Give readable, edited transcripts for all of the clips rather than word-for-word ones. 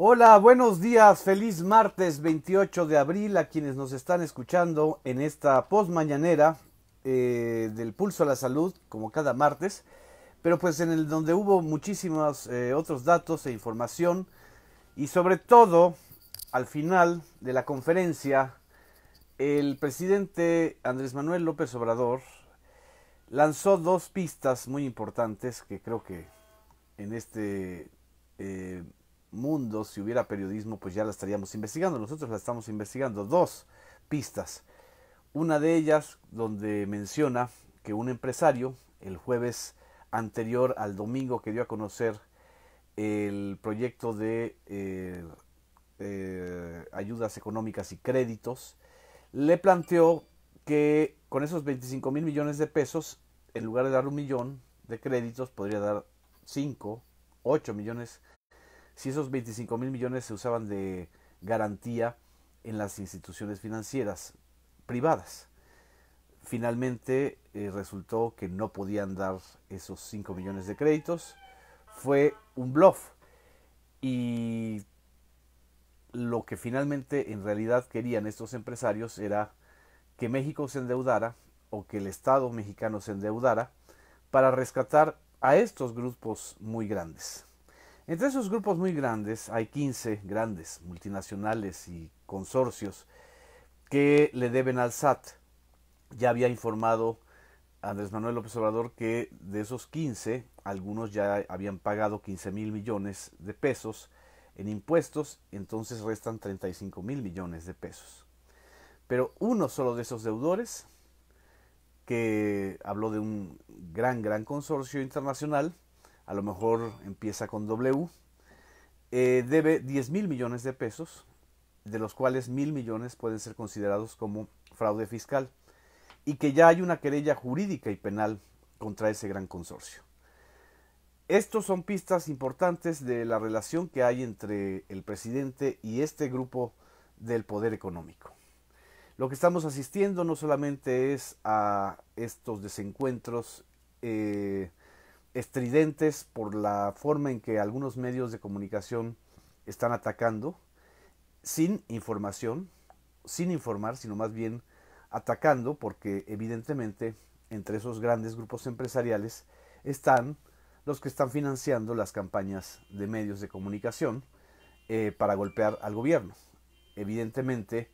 Hola, buenos días, feliz martes 28 de abril a quienes nos están escuchando en esta post mañanera del Pulso a la Salud, como cada martes, pero pues en el donde hubo muchísimos otros datos e información y sobre todo al final de la conferencia el presidente Andrés Manuel López Obrador lanzó dos pistas muy importantes que creo que en este eh, mundo, si hubiera periodismo, pues ya la estaríamos investigando. Nosotros la estamos investigando. Dos pistas. Una de ellas donde menciona que un empresario, el jueves anterior al domingo que dio a conocer el proyecto de ayudas económicas y créditos, le planteó que con esos 25 mil millones de pesos, en lugar de dar 1 millón de créditos, podría dar 5, 8 millones, si esos 25 mil millones se usaban de garantía en las instituciones financieras privadas. Finalmente resultó que no podían dar esos 5 millones de créditos. Fue un bluff. Y lo que finalmente en realidad querían estos empresarios era que México se endeudara o que el Estado mexicano se endeudara para rescatar a estos grupos muy grandes. Entre esos grupos muy grandes hay 15 grandes multinacionales y consorcios que le deben al SAT. Ya había informado Andrés Manuel López Obrador que de esos 15, algunos ya habían pagado 15 mil millones de pesos en impuestos, entonces restan 35 mil millones de pesos. Pero uno solo de esos deudores, que habló de un gran consorcio internacional, a lo mejor empieza con W, debe 10 mil millones de pesos, de los cuales 1.000 millones pueden ser considerados como fraude fiscal, y que ya hay una querella jurídica y penal contra ese gran consorcio. Estos son pistas importantes de la relación que hay entre el presidente y este grupo del poder económico. Lo que estamos asistiendo no solamente es a estos desencuentros estridentes por la forma en que algunos medios de comunicación están atacando, sin información, sin informar, sino más bien atacando, porque evidentemente entre esos grandes grupos empresariales están los que están financiando las campañas de medios de comunicación para golpear al gobierno. Evidentemente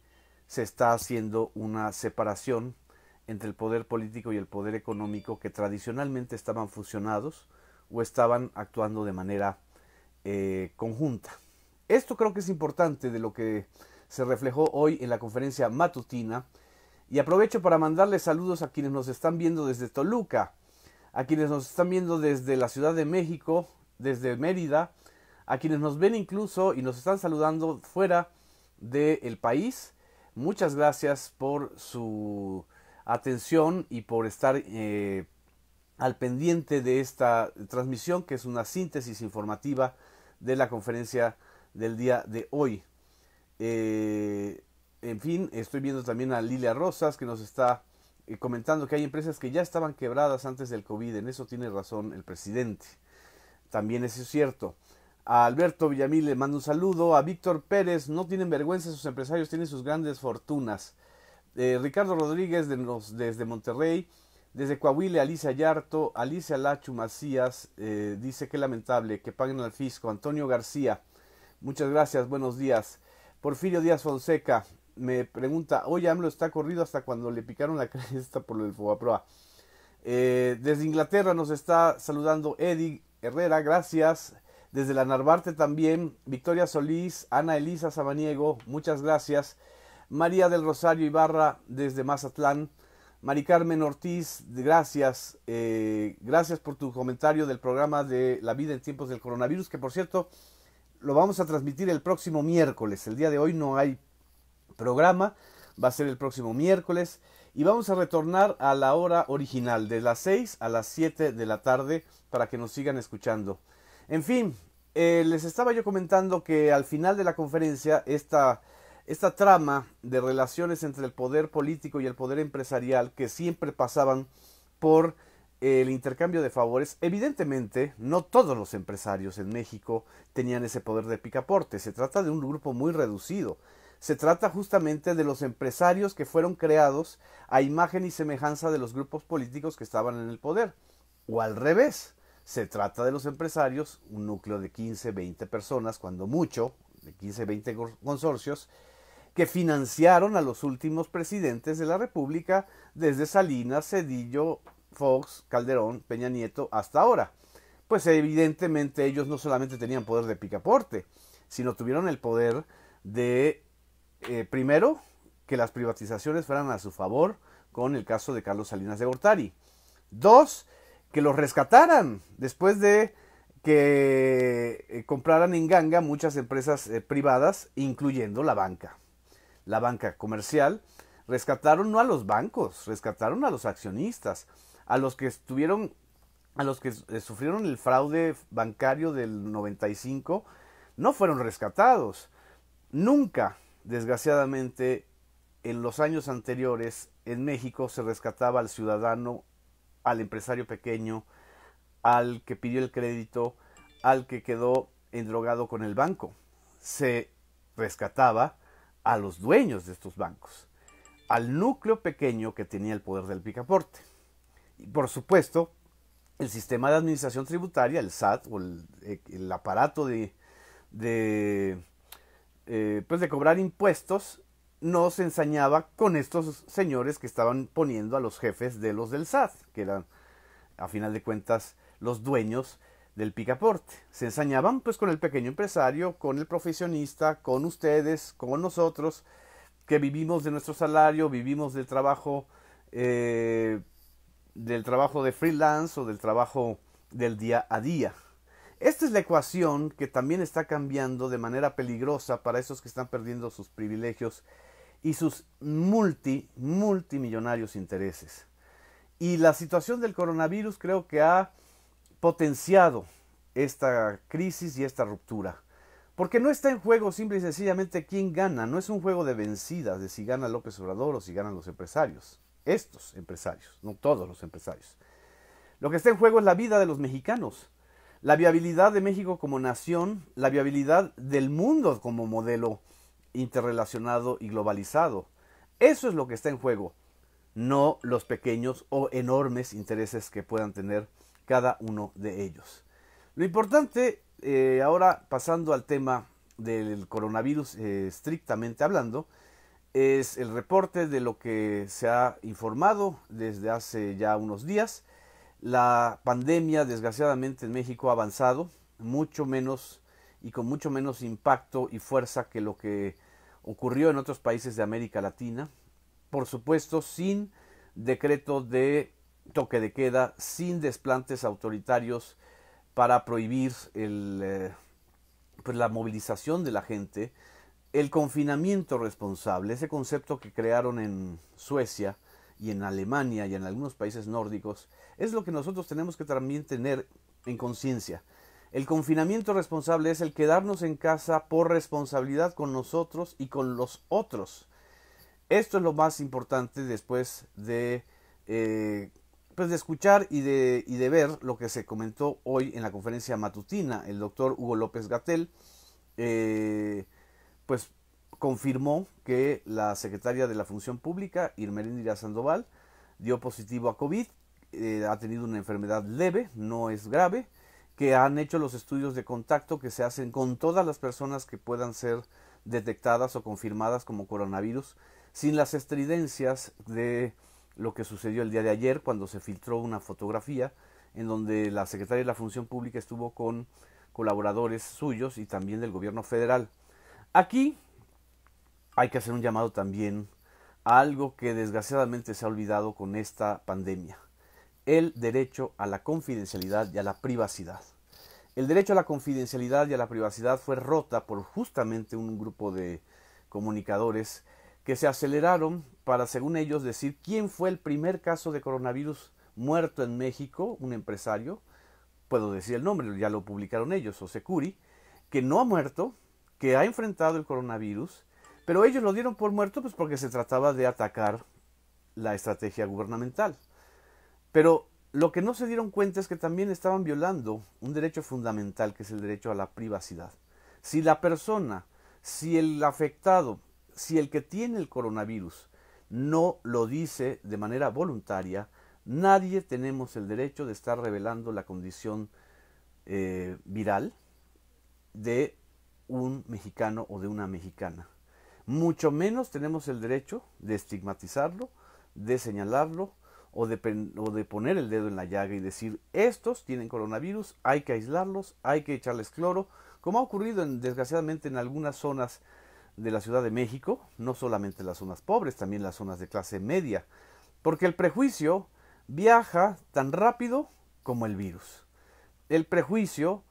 se está haciendo una separación entre el poder político y el poder económico que tradicionalmente estaban fusionados o estaban actuando de manera conjunta. Esto creo que es importante de lo que se reflejó hoy en la conferencia matutina, y aprovecho para mandarles saludos a quienes nos están viendo desde Toluca, a quienes nos están viendo desde la Ciudad de México, desde Mérida, a quienes nos ven incluso y nos están saludando fuera del país. Muchas gracias por su atención y por estar al pendiente de esta transmisión, que es una síntesis informativa de la conferencia del día de hoy. En fin, estoy viendo también a Lilia Rosas, que nos está comentando que hay empresas que ya estaban quebradas antes del COVID. En eso tiene razón el presidente. También eso es cierto. A Alberto Villamil le mando un saludo. A Víctor Pérez, no tienen vergüenza sus empresarios, tienen sus grandes fortunas. Ricardo Rodríguez desde Monterrey. Desde Coahuila, Alicia Yarto, Alicia Lachu Macías, dice que lamentable que paguen al fisco. Antonio García, muchas gracias, buenos días. Porfirio Díaz Fonseca me pregunta, oye, AMLO está corrido hasta cuando le picaron la cresta por el Fobaproa. Desde Inglaterra nos está saludando Eddie Herrera, gracias. Desde la Narvarte también, Victoria Solís, Ana Elisa Sabaniego, muchas gracias. María del Rosario Ibarra desde Mazatlán. Mari Carmen Ortiz, gracias. Gracias por tu comentario del programa de La vida en tiempos del coronavirus, que por cierto lo vamos a transmitir el próximo miércoles. El día de hoy no hay programa, va a ser el próximo miércoles y vamos a retornar a la hora original de las 6 a las 7 de la tarde para que nos sigan escuchando. En fin, les estaba yo comentando que al final de la conferencia esta trama de relaciones entre el poder político y el poder empresarial, que siempre pasaban por el intercambio de favores. Evidentemente, no todos los empresarios en México tenían ese poder de picaporte. Se trata de un grupo muy reducido. Se trata justamente de los empresarios que fueron creados a imagen y semejanza de los grupos políticos que estaban en el poder. O al revés, se trata de los empresarios, un núcleo de 15, 20 personas, cuando mucho, de 15, 20 consorcios, que financiaron a los últimos presidentes de la República, desde Salinas, Zedillo, Fox, Calderón, Peña Nieto, hasta ahora. Pues evidentemente ellos no solamente tenían poder de picaporte, sino tuvieron el poder de, primero, que las privatizaciones fueran a su favor, con el caso de Carlos Salinas de Gortari. Dos, que los rescataran después de que compraran en ganga muchas empresas privadas, incluyendo la banca comercial. Rescataron no a los bancos, rescataron a los accionistas, a los que sufrieron el fraude bancario del 95, no fueron rescatados. Nunca, desgraciadamente, en los años anteriores en México se rescataba al ciudadano, al empresario pequeño, al que pidió el crédito, al que quedó endrogado con el banco. Se rescataba a los dueños de estos bancos, al núcleo pequeño que tenía el poder del picaporte. Y por supuesto, el sistema de administración tributaria, el SAT, o el aparato de cobrar impuestos, no se ensañaba con estos señores que estaban poniendo a los jefes de los del SAT, que eran, a final de cuentas, los dueños del picaporte. Se ensañaban pues con el pequeño empresario, con el profesionista, con ustedes, con nosotros, que vivimos de nuestro salario, vivimos del trabajo de freelance o del trabajo del día a día. Esta es la ecuación que también está cambiando de manera peligrosa para esos que están perdiendo sus privilegios y sus multimillonarios intereses. Y la situación del coronavirus creo que ha potenciado esta crisis y esta ruptura. Porque no está en juego simple y sencillamente quién gana, no es un juego de vencidas, de si gana López Obrador o si ganan los empresarios. Estos empresarios, no todos los empresarios. Lo que está en juego es la vida de los mexicanos, la viabilidad de México como nación, la viabilidad del mundo como modelo interrelacionado y globalizado. Eso es lo que está en juego, no los pequeños o enormes intereses que puedan tener cada uno de ellos. Lo importante, ahora pasando al tema del coronavirus estrictamente hablando, es el reporte de lo que se ha informado desde hace ya unos días. La pandemia, desgraciadamente, en México ha avanzado mucho menos y con mucho menos impacto y fuerza que lo que ocurrió en otros países de América Latina. Por supuesto, sin decreto de toque de queda, sin desplantes autoritarios para prohibir la movilización de la gente, el confinamiento responsable, ese concepto que crearon en Suecia y en Alemania y en algunos países nórdicos, es lo que nosotros tenemos que también tener en conciencia. El confinamiento responsable es el quedarnos en casa por responsabilidad con nosotros y con los otros. Esto es lo más importante después de escuchar y de ver lo que se comentó hoy en la conferencia matutina. El doctor Hugo López-Gatell confirmó que la secretaria de la Función Pública, Irmerindira Sandoval, dio positivo a COVID, ha tenido una enfermedad leve, no es grave, que han hecho los estudios de contacto que se hacen con todas las personas que puedan ser detectadas o confirmadas como coronavirus, sin las estridencias de lo que sucedió el día de ayer cuando se filtró una fotografía en donde la secretaria de la Función Pública estuvo con colaboradores suyos y también del gobierno federal. Aquí hay que hacer un llamado también a algo que desgraciadamente se ha olvidado con esta pandemia: el derecho a la confidencialidad y a la privacidad. El derecho a la confidencialidad y a la privacidad fue rota por justamente un grupo de comunicadores que se aceleraron para, según ellos, decir quién fue el primer caso de coronavirus muerto en México, un empresario, puedo decir el nombre, ya lo publicaron ellos, José Curi, que no ha muerto, que ha enfrentado el coronavirus, pero ellos lo dieron por muerto pues porque se trataba de atacar la estrategia gubernamental. Pero Lo que no se dieron cuenta es que también estaban violando un derecho fundamental, que es el derecho a la privacidad. Si la persona, si el afectado, si el que tiene el coronavirus no lo dice de manera voluntaria, nadie tenemos el derecho de estar revelando la condición viral de un mexicano o de una mexicana. Mucho menos tenemos el derecho de estigmatizarlo, de señalarlo o de poner el dedo en la llaga y decir, estos tienen coronavirus, hay que aislarlos, hay que echarles cloro, como ha ocurrido desgraciadamente en algunas zonas de la Ciudad de México, no solamente las zonas pobres, también las zonas de clase media, porque el prejuicio viaja tan rápido como el virus. El prejuicio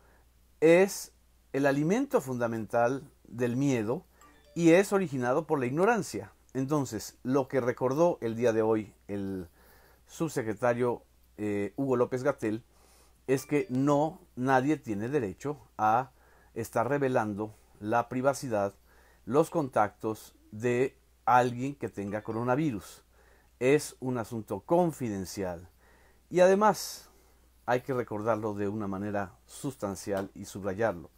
es el alimento fundamental del miedo y es originado por la ignorancia. Entonces, lo que recordó el día de hoy el subsecretario Hugo López-Gatell es que nadie tiene derecho a estar revelando la privacidad, los contactos de alguien que tenga coronavirus. Es un asunto confidencial y además hay que recordarlo de una manera sustancial y subrayarlo.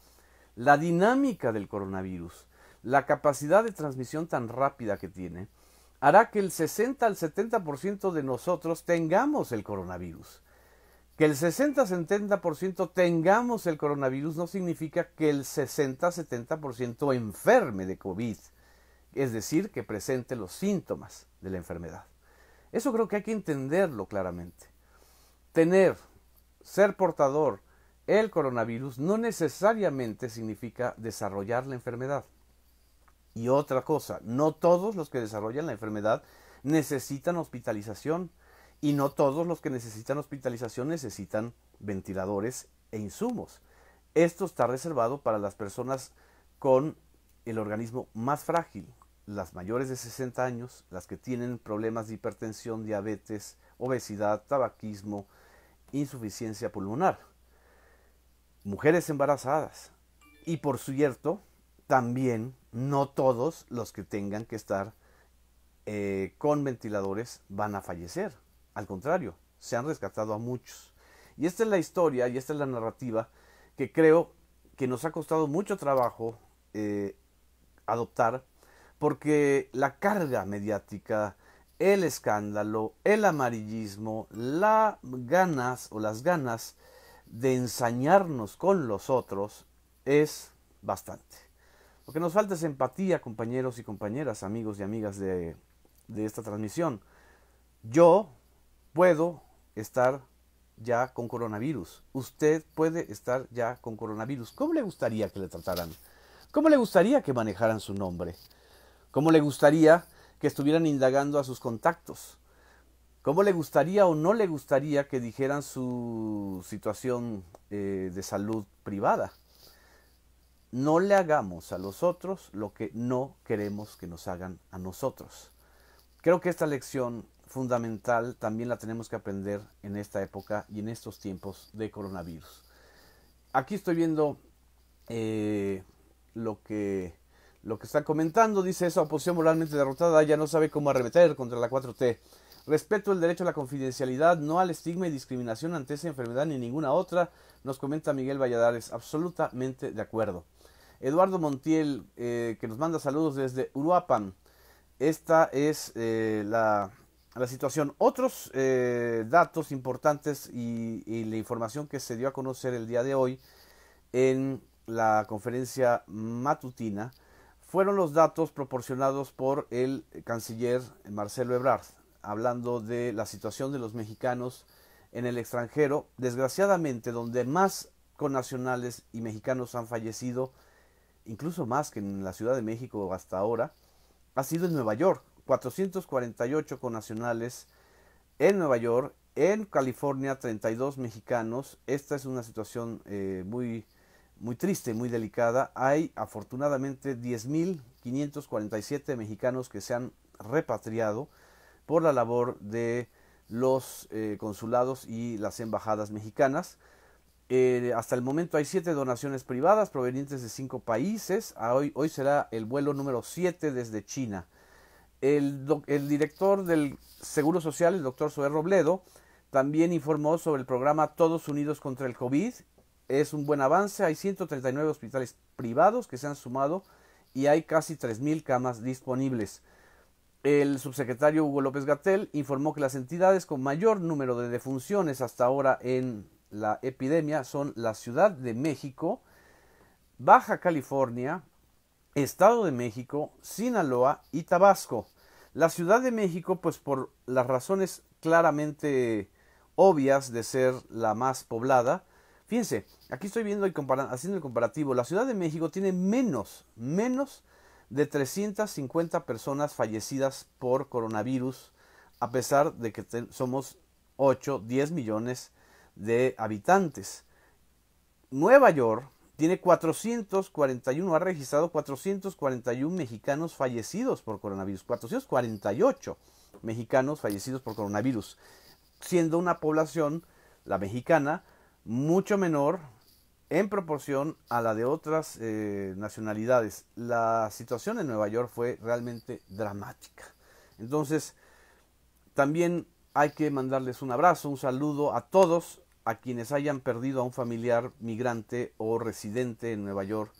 La dinámica del coronavirus, la capacidad de transmisión tan rápida que tiene, hará que el 60 al 70% de nosotros tengamos el coronavirus. Que el 60-70% tengamos el coronavirus no significa que el 60-70% enferme de COVID, es decir, que presente los síntomas de la enfermedad. Eso creo que hay que entenderlo claramente. Ser portador el coronavirus no necesariamente significa desarrollar la enfermedad. Y otra cosa, no todos los que desarrollan la enfermedad necesitan hospitalización y no todos los que necesitan hospitalización necesitan ventiladores e insumos. Esto está reservado para las personas con el organismo más frágil, las mayores de 60 años, las que tienen problemas de hipertensión, diabetes, obesidad, tabaquismo, insuficiencia pulmonar, mujeres embarazadas y, por cierto, también no todos los que tengan que estar con ventiladores van a fallecer. Al contrario, se han rescatado a muchos. Y esta es la historia y esta es la narrativa que creo que nos ha costado mucho trabajo adoptar, porque la carga mediática, el escándalo, el amarillismo, las ganas de ensañarnos con los otros es bastante. Lo que nos falta es empatía, compañeros y compañeras, amigos y amigas de esta transmisión. Yo puedo estar ya con coronavirus. Usted puede estar ya con coronavirus. ¿Cómo le gustaría que le trataran? ¿Cómo le gustaría que manejaran su nombre? ¿Cómo le gustaría que estuvieran indagando a sus contactos? ¿Cómo le gustaría o no le gustaría que dijeran su situación de salud privada? No le hagamos a los otros lo que no queremos que nos hagan a nosotros. Creo que esta lección fundamental también la tenemos que aprender en esta época y en estos tiempos de coronavirus. Aquí estoy viendo lo que están comentando. Dice: esa oposición moralmente derrotada ya no sabe cómo arremeter contra la 4T. Respeto el derecho a la confidencialidad, no al estigma y discriminación ante esa enfermedad ni ninguna otra, nos comenta Miguel Valladares. Absolutamente de acuerdo. Eduardo Montiel, que nos manda saludos desde Uruapan. Esta es la situación. Otros datos importantes y la información que se dio a conocer el día de hoy en la conferencia matutina fueron los datos proporcionados por el canciller Marcelo Ebrard, hablando de la situación de los mexicanos en el extranjero. Desgraciadamente, donde más connacionales y mexicanos han fallecido, incluso más que en la Ciudad de México hasta ahora, ha sido en Nueva York. 448 connacionales en Nueva York. En California, 32 mexicanos. Esta es una situación muy triste, muy delicada. Hay afortunadamente 10.547 mexicanos que se han repatriado por la labor de los consulados y las embajadas mexicanas. Hasta el momento hay 7 donaciones privadas provenientes de 5 países. Hoy será el vuelo número 7 desde China. El director del Seguro Social, el doctor Zoé Robledo, también informó sobre el programa Todos Unidos contra el COVID. Es un buen avance, hay 139 hospitales privados que se han sumado y hay casi 3.000 camas disponibles. El subsecretario Hugo López-Gatell informó que las entidades con mayor número de defunciones hasta ahora en la epidemia son la Ciudad de México, Baja California, Estado de México, Sinaloa y Tabasco. La Ciudad de México, pues por las razones claramente obvias de ser la más poblada. Fíjense, aquí estoy viendo y haciendo el comparativo. La Ciudad de México tiene menos de 350 personas fallecidas por coronavirus, a pesar de que somos 8, 10 millones de habitantes. Nueva York tiene 441, ha registrado 441 mexicanos fallecidos por coronavirus, 448 mexicanos fallecidos por coronavirus, siendo una población, la mexicana, mucho menor en proporción a la de otras nacionalidades. La situación en Nueva York fue realmente dramática. Entonces, también hay que mandarles un abrazo, un saludo a todos, a quienes hayan perdido a un familiar migrante o residente en Nueva York,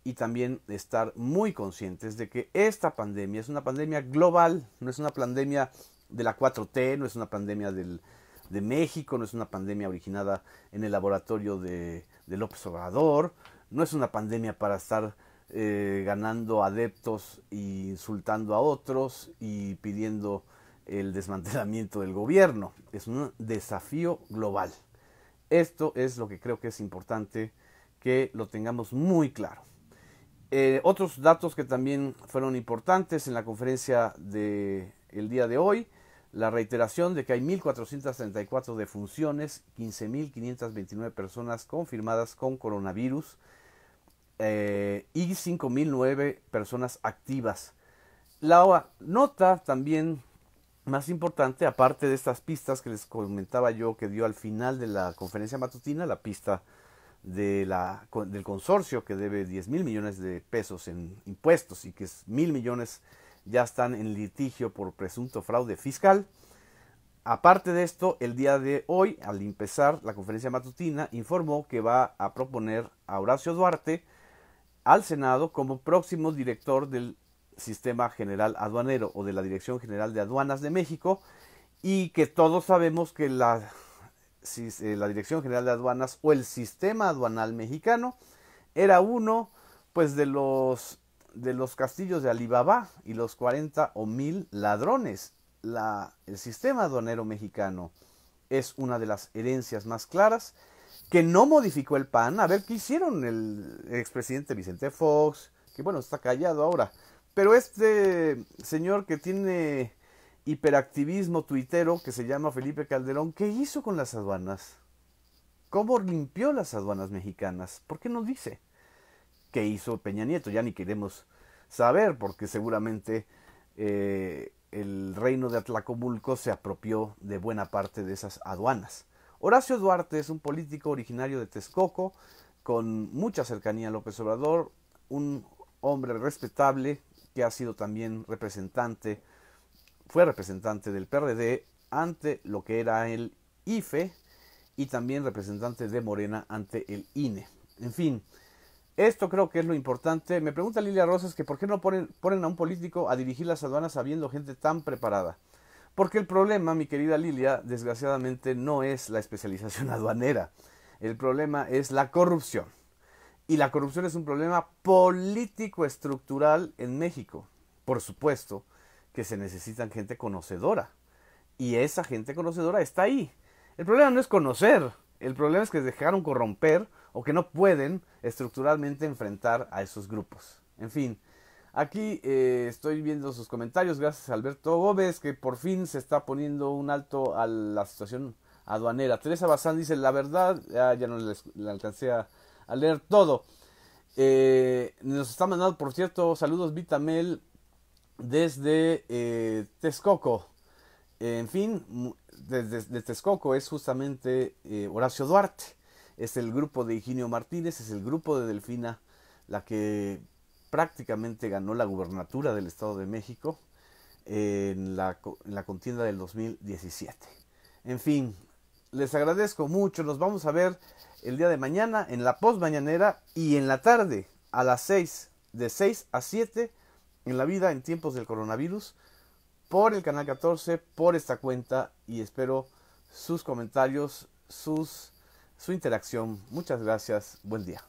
y también estar muy conscientes de que esta pandemia es una pandemia global, no es una pandemia de la 4T, no es una pandemia de México, no es una pandemia originada en el laboratorio de López Obrador, no es una pandemia para estar ganando adeptos e insultando a otros y pidiendo el desmantelamiento del gobierno. Es un desafío global. Esto es lo que creo que es importante que lo tengamos muy claro. Otros datos que también fueron importantes en la conferencia del día de hoy: la reiteración de que hay 1.434 defunciones, 15.529 personas confirmadas con coronavirus y 5.009 personas activas. La nota también más importante, aparte de estas pistas que les comentaba yo que dio al final de la conferencia matutina, la pista del consorcio que debe 10.000 millones de pesos en impuestos y que 1.000 millones ya están en litigio por presunto fraude fiscal. Aparte de esto, el día de hoy, al empezar la conferencia matutina, informó que va a proponer a Horacio Duarte al Senado como próximo director del Sistema General Aduanero o de la Dirección General de Aduanas de México, y que todos sabemos que la Dirección General de Aduanas o el sistema aduanal mexicano era uno pues de los castillos de Alibaba y los 40 o 1,000 ladrones. El sistema aduanero mexicano es una de las herencias más claras que no modificó el PAN. A ver qué hicieron el expresidente Vicente Fox, que bueno, está callado ahora, pero este señor que tiene hiperactivismo tuitero, que se llama Felipe Calderón, ¿qué hizo con las aduanas? ¿Cómo limpió las aduanas mexicanas? ¿Por qué no dice? ¿Qué hizo Peña Nieto? Ya ni queremos saber, porque seguramente el reino de Atlacomulco se apropió de buena parte de esas aduanas. Horacio Duarte es un político originario de Texcoco, con mucha cercanía a López Obrador, un hombre respetable que ha sido también fue representante del PRD ante lo que era el IFE y también representante de Morena ante el INE. En fin, esto creo que es lo importante. Me pregunta Lilia Rosas que por qué no ponen a un político a dirigir las aduanas habiendo gente tan preparada. Porque el problema, mi querida Lilia, desgraciadamente no es la especialización aduanera. El problema es la corrupción. Y la corrupción es un problema político estructural en México. Por supuesto que se necesitan gente conocedora. Y esa gente conocedora está ahí. El problema no es conocer. El problema es que se dejaron corromper o que no pueden estructuralmente enfrentar a esos grupos. En fin, aquí estoy viendo sus comentarios. Gracias a Alberto Gómez, que por fin se está poniendo un alto a la situación aduanera. Teresa Bazán dice, la verdad, ya no le alcancé a leer todo. Nos está mandando, por cierto, saludos Vitamel desde Texcoco. En fin, desde Texcoco es justamente Horacio Duarte. Es el grupo de Higinio Martínez, es el grupo de Delfina, la que prácticamente ganó la gubernatura del Estado de México en la contienda del 2017. En fin, Les agradezco mucho. Nos vamos a ver el día de mañana en la post mañanera y en la tarde a las 6, de 6 a 7 en La Vida en Tiempos del Coronavirus, por el canal 14, por esta cuenta, y espero sus comentarios, su interacción. Muchas gracias. Buen día.